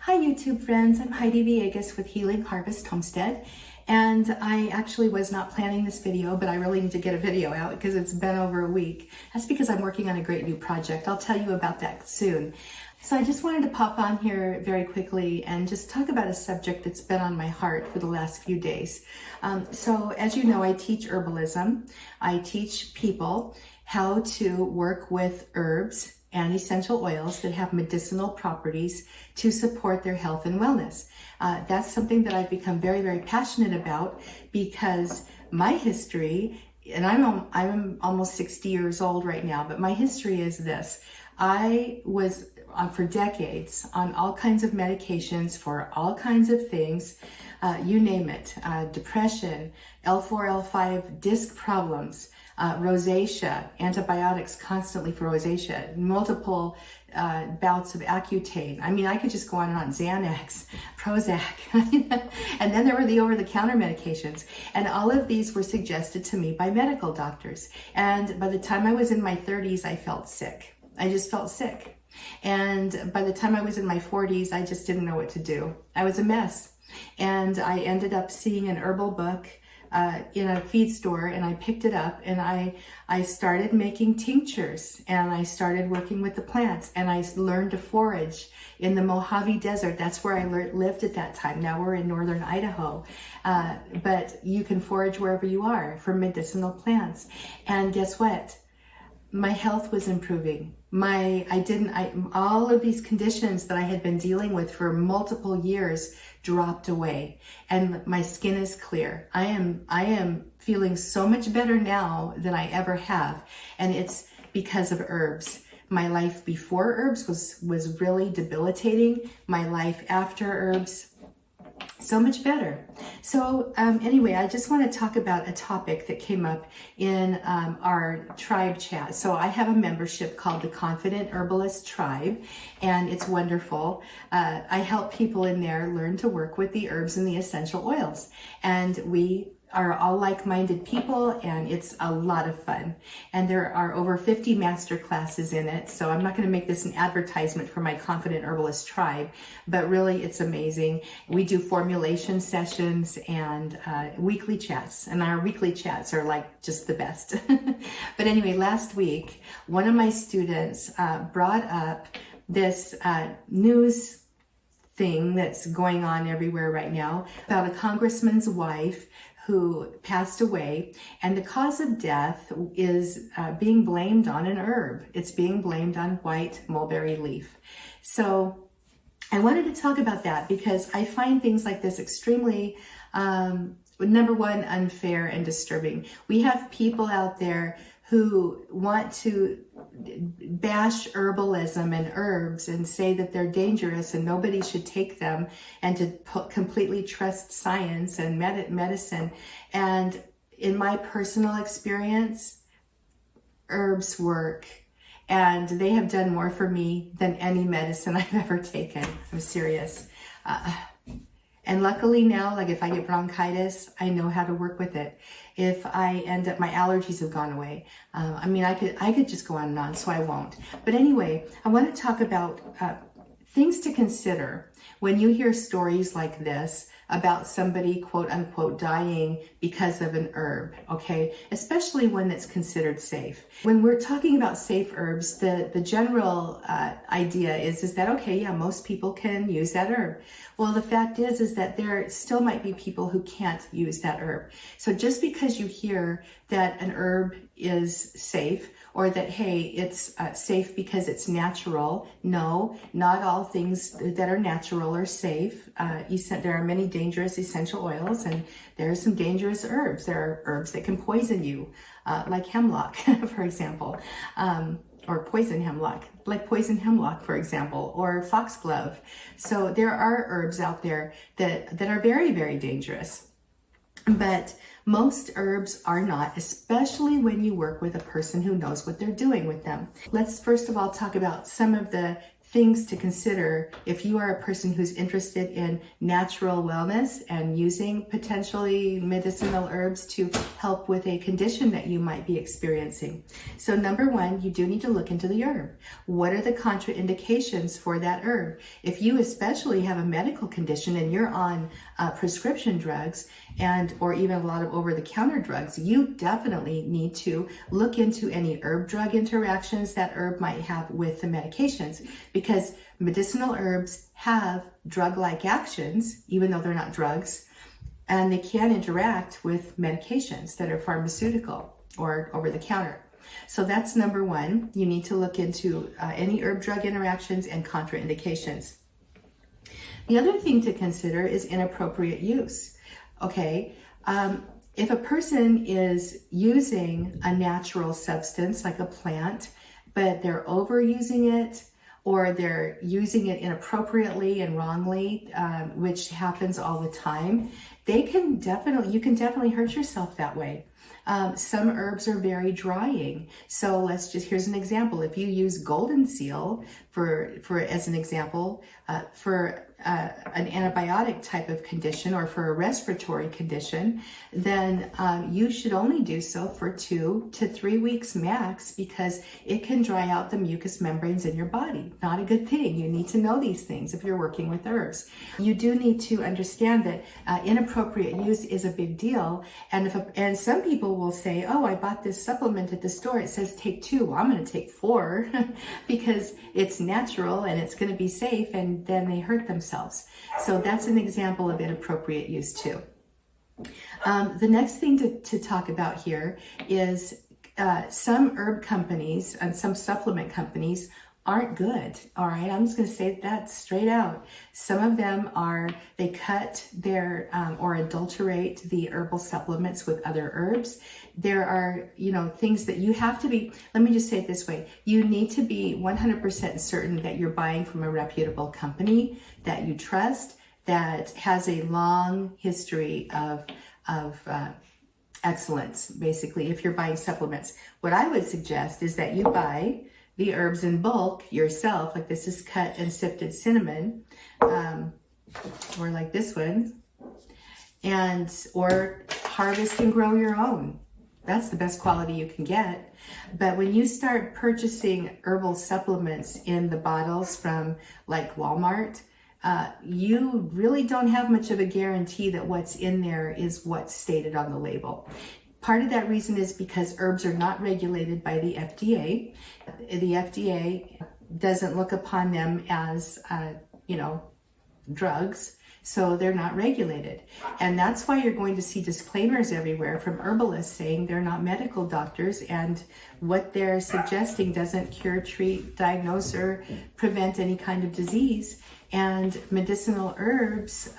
Hi YouTube friends, I'm Heidi Villegas with Healing Harvest Homestead, and I actually was not planning this video, but I really need to get a video out because it's been over a week. That's because I'm working on a great new project. I'll tell you about that soon. So I just wanted to pop on here very quickly and just talk about a subject that's been on my heart for the last few days. So as you know, I teach herbalism. I teach people how to work with herbs and essential oils that have medicinal properties to support their health and wellness. That's something that I've become very, very passionate about because my history, and I'm almost 60 years old right now, but my history is this. I was for decades on all kinds of medications for all kinds of things, you name it, depression, L4, L5 disc problems, rosacea, antibiotics constantly for rosacea, multiple bouts of Accutane. I mean, I could just go on and on, Xanax, Prozac, and then there were the over-the-counter medications. And all of these were suggested to me by medical doctors. And by the time I was in my 30s, I felt sick. I just felt sick. And by the time I was in my 40s, I just didn't know what to do. I was a mess. And I ended up seeing an herbal book in a feed store, and I picked it up and I started making tinctures, and I started working with the plants, and I learned to forage in the Mojave Desert. That's where I lived at that time. Now we're in northern Idaho, but you can forage wherever you are for medicinal plants. And guess what? My health was improving. All of these conditions that I had been dealing with for multiple years dropped away, and my skin is clear. I am feeling so much better now than I ever have, and it's because of herbs. My life before herbs was really debilitating. My life after herbs, so much better. So anyway, I just want to talk about a topic that came up in our tribe chat. So I have a membership called the Confident Herbalist Tribe, and it's wonderful. I help people in there learn to work with the herbs and the essential oils, and we are all like-minded people, and it's a lot of fun. And there are over 50 master classes in it. So I'm not going to make this an advertisement for my Confident Herbalist Tribe, but really it's amazing. We do formulation sessions and weekly chats, and our weekly chats are like just the best. But anyway, last week, one of my students brought up this news thing that's going on everywhere right now about a congressman's wife who passed away, and the cause of death is being blamed on an herb. It's being blamed on white mulberry leaf. So I wanted to talk about that because I find things like this extremely, number one, unfair and disturbing. We have people out there who want to bash herbalism and herbs and say that they're dangerous and nobody should take them, and to completely trust science and medicine. And in my personal experience, herbs work, and they have done more for me than any medicine I've ever taken. I'm serious. And luckily now, like if I get bronchitis, I know how to work with it. If I end up, my allergies have gone away. I mean, I could just go on and on, so I won't. But anyway, I want to talk about things to consider when you hear stories like this about somebody, quote unquote, dying because of an herb, okay? Especially one that's considered safe. When we're talking about safe herbs, the general idea is that, okay, yeah, most people can use that herb. Well, the fact is that there still might be people who can't use that herb. So just because you hear that an herb is safe, or that, hey, it's safe because it's natural. No, not all things that are natural are safe. There are many dangerous essential oils, and there are some dangerous herbs. There are herbs that can poison you, like hemlock, for example, or poison hemlock, like poison hemlock, for example, or foxglove. So there are herbs out there that are very, very dangerous. But most herbs are not, especially when you work with a person who knows what they're doing with them. Let's first of all talk about some of the things to consider if you are a person who's interested in natural wellness and using potentially medicinal herbs to help with a condition that you might be experiencing. So number one, you do need to look into the herb. What are the contraindications for that herb? If you especially have a medical condition and you're on prescription drugs or even a lot of over-the-counter drugs, you definitely need to look into any herb-drug interactions that herb might have with the medications, because medicinal herbs have drug-like actions, even though they're not drugs, and they can interact with medications that are pharmaceutical or over-the-counter. So that's number one. You need to look into any herb-drug interactions and contraindications. The other thing to consider is inappropriate use. Okay, if a person is using a natural substance like a plant, but they're overusing it, or they're using it inappropriately and wrongly, which happens all the time, you can definitely hurt yourself that way. Some herbs are very drying. So here's an example. If you use golden seal as an example, for an antibiotic type of condition or for a respiratory condition, then you should only do so for 2 to 3 weeks max, because it can dry out the mucous membranes in your body. Not a good thing. You need to know these things if you're working with herbs. You do need to understand that inappropriate use is a big deal. And some people will say, oh, I bought this supplement at the store. It says take 2. Well, I'm going to take 4 because it's natural and it's going to be safe, and then they hurt themselves. So that's an example of inappropriate use too. The next thing to talk about here is some herb companies and some supplement companies aren't good. All right, I'm just going to say that straight out. Some of them they cut their or adulterate the herbal supplements with other herbs. There are, things that you have to be, let me just say it this way. You need to be 100% certain that you're buying from a reputable company that you trust, that has a long history of excellence, basically, if you're buying supplements. What I would suggest is that you buy the herbs in bulk yourself, like this is cut and sifted cinnamon, or like this one, or harvest and grow your own. That's the best quality you can get. But when you start purchasing herbal supplements in the bottles from like Walmart, you really don't have much of a guarantee that what's in there is what's stated on the label. Part of that reason is because herbs are not regulated by the FDA. The FDA doesn't look upon them as, drugs, so they're not regulated. And that's why you're going to see disclaimers everywhere from herbalists saying they're not medical doctors, and what they're suggesting doesn't cure, treat, diagnose, or prevent any kind of disease. And medicinal herbs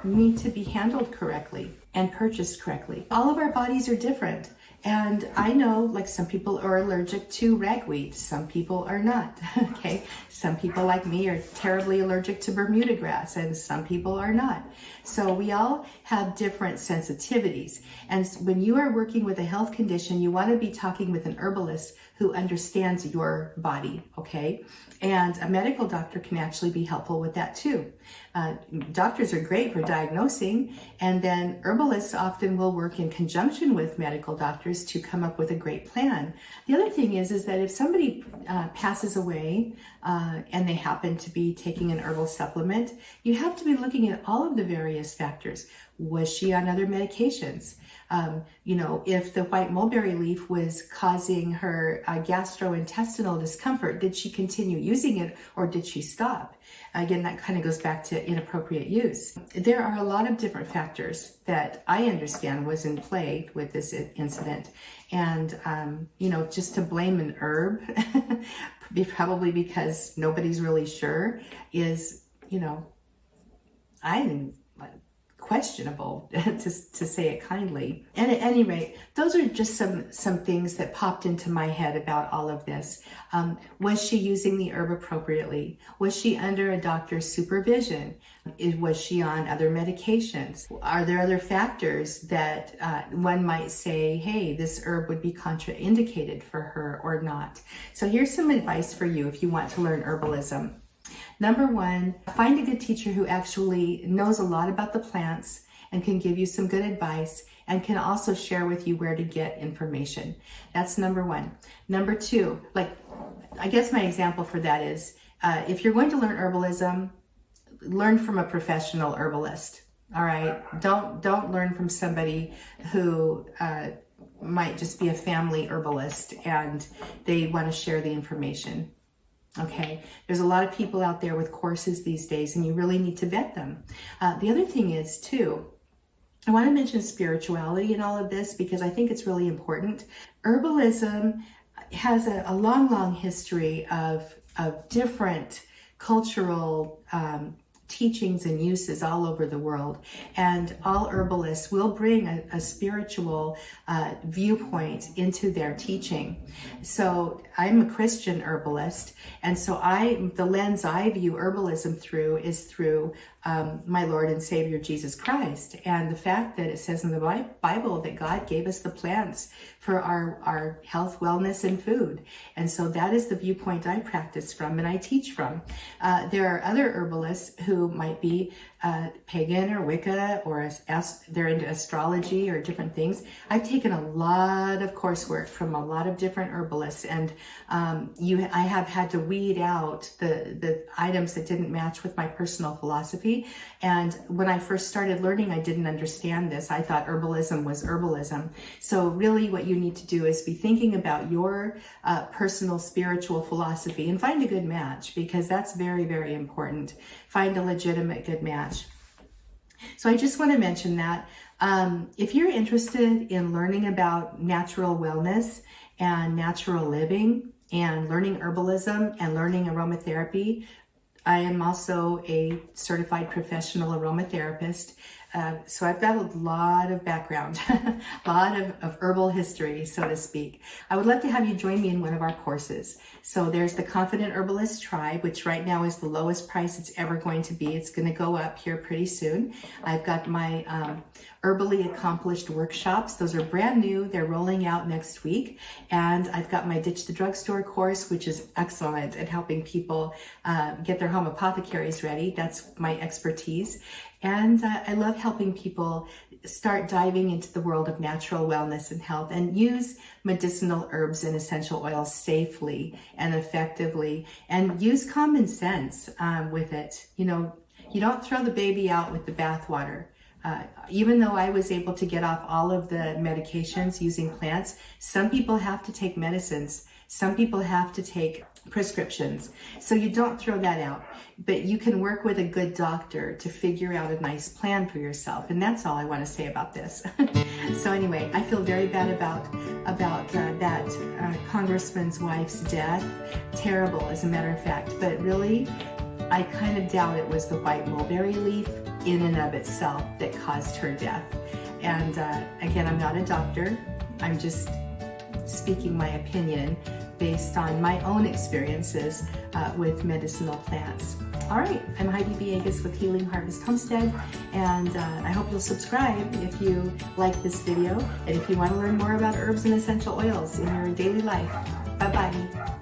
need to be handled correctly and purchased correctly. All of our bodies are different. And I know, like, some people are allergic to ragweed. Some people are not, okay? Some people like me are terribly allergic to Bermuda grass, and some people are not. So we all have different sensitivities. And when you are working with a health condition, you want to be talking with an herbalist who understands your body, okay? And a medical doctor can actually be helpful with that too. Doctors are great for diagnosing, and then herbalists often will work in conjunction with medical doctors to come up with a great plan. The other thing is that if somebody passes away and they happen to be taking an herbal supplement, you have to be looking at all of the various factors. Was she on other medications? If the white mulberry leaf was causing her gastrointestinal discomfort, did she continue using it or did she stop? Again, that kind of goes back to inappropriate use. There are a lot of different factors that I understand was in play with this incident. And, just to blame an herb, probably because nobody's really sure, is, questionable, to say it kindly. And at any rate, those are just some things that popped into my head about all of this. Was she using the herb appropriately? Was she under a doctor's supervision? Was she on other medications? Are there other factors that one might say, hey, this herb would be contraindicated for her or not? So here's some advice for you if you want to learn herbalism. Number one, find a good teacher who actually knows a lot about the plants and can give you some good advice and can also share with you where to get information. That's number one. Number two, like, I guess my example for that is, if you're going to learn herbalism, learn from a professional herbalist. All right. Don't learn from somebody who might just be a family herbalist and they want to share the information. Okay. There's a lot of people out there with courses these days, and you really need to vet them. The other thing is too, I want to mention spirituality in all of this because I think it's really important. Herbalism has a long history of different cultural teachings and uses all over the world, and all herbalists will bring a spiritual viewpoint into their teaching. So I'm a Christian herbalist, and so the lens I view herbalism through is through my Lord and Savior Jesus Christ, and the fact that it says in the Bible that God gave us the plants for our health, wellness, and food. And so that is the viewpoint I practice from and I teach from. There are other herbalists who might be pagan or Wicca, or they're into astrology or different things. I've taken a lot of coursework from a lot of different herbalists, and I have had to weed out the items that didn't match with my personal philosophy. And when I first started learning, I didn't understand this. I thought herbalism was herbalism. So really what you need to do is be thinking about your personal spiritual philosophy and find a good match, because that's very, very important. Find a legitimate good match. So I just want to mention that if you're interested in learning about natural wellness and natural living and learning herbalism and learning aromatherapy, I am also a certified professional aromatherapist. So I've got a lot of background, a lot of herbal history, so to speak. I would love to have you join me in one of our courses. So there's the Confident Herbalist Tribe, which right now is the lowest price it's ever going to be. It's going to go up here pretty soon. I've got my Herbally Accomplished workshops. Those are brand new. They're rolling out next week. And I've got my Ditch the Drugstore course, which is excellent at helping people get their home apothecaries ready. That's my expertise. And I love helping people start diving into the world of natural wellness and health and use medicinal herbs and essential oils safely and effectively, and use common sense with it. You know, you don't throw the baby out with the bathwater. Even though I was able to get off all of the medications using plants, some people have to take medicines. Some people have to take prescriptions. So you don't throw that out, but you can work with a good doctor to figure out a nice plan for yourself. And that's all I want to say about this. So anyway, I feel very bad about that congressman's wife's death. Terrible, as a matter of fact. But really, I kind of doubt it was the white mulberry leaf in and of itself that caused her death. And again, I'm not a doctor. I'm just speaking my opinion based on my own experiences with medicinal plants. All right, I'm Heidi Villegas with Healing Harvest Homestead, and I hope you'll subscribe if you like this video and if you want to learn more about herbs and essential oils in your daily life. Bye-bye.